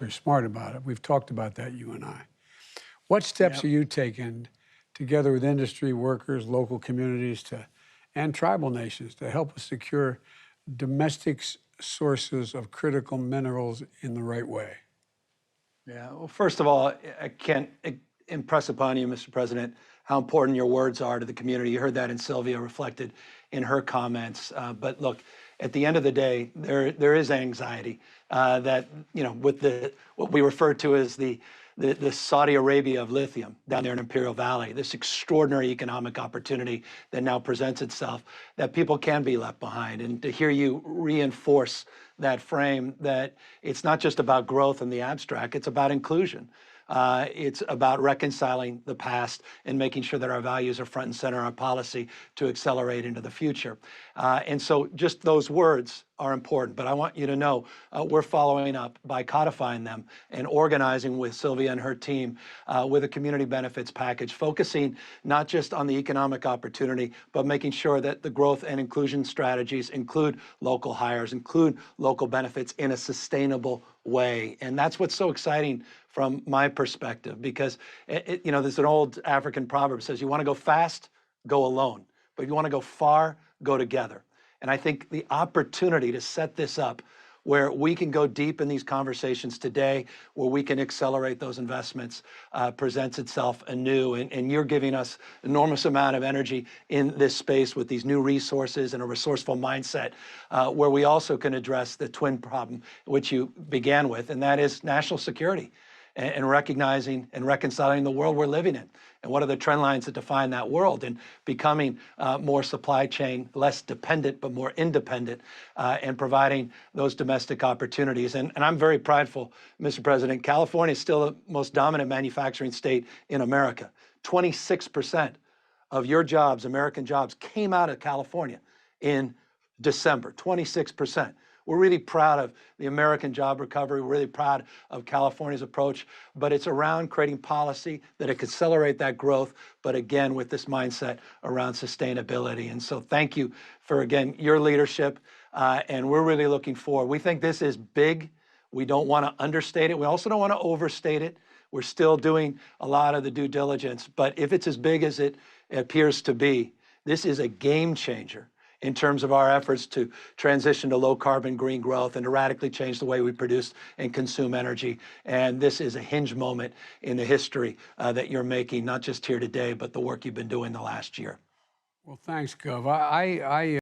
very smart about it. We've talked about that, you and I. What steps are you taking together with industry, workers, local communities, and tribal nations to help us secure domestic sources of critical minerals in the right way? Yeah, well, first of all, I can't impress upon you, Mr. President, how important your words are to the community. You heard that in Sylvia reflected in her comments. But look, at the end of the day, there is anxiety that, with what we refer to as the Saudi Arabia of lithium down there in Imperial Valley, this extraordinary economic opportunity that now presents itself, that people can be left behind. And to hear you reinforce that frame, that it's not just about growth in the abstract, it's about inclusion. It's about reconciling the past and making sure that our values are front and center in our policy to accelerate into the future. And so just those words are important, but I want you to know we're following up by codifying them and organizing with Sylvia and her team with a community benefits package, focusing not just on the economic opportunity, but making sure that the growth and inclusion strategies include local hires, include local benefits in a sustainable way. And that's what's so exciting from my perspective, because there's an old African proverb that says, you want to go fast, go alone. But if you want to go far, go together. And I think the opportunity to set this up where we can go deep in these conversations today, where we can accelerate those investments, presents itself anew. And you're giving us enormous amount of energy in this space with these new resources and a resourceful mindset, where we also can address the twin problem, which you began with, and that is national security. And recognizing and reconciling the world we're living in. And what are the trend lines that define that world, and becoming more supply chain, less dependent, but more independent, and providing those domestic opportunities. And I'm very prideful, Mr. President. California is still the most dominant manufacturing state in America. 26% of your jobs, American jobs, came out of California in December, 26%. We're really proud of the American job recovery. We're really proud of California's approach, but it's around creating policy that it could accelerate that growth, but again, with this mindset around sustainability. And so thank you for, again, your leadership, and we're really looking forward. We think this is big. We don't want to understate it. We also don't want to overstate it. We're still doing a lot of the due diligence, but if it's as big as it appears to be, this is a game changer in terms of our efforts to transition to low carbon green growth and to radically change the way we produce and consume energy. And this is a hinge moment in the history that you're making, not just here today, but the work you've been doing the last year. Well, thanks, Gov.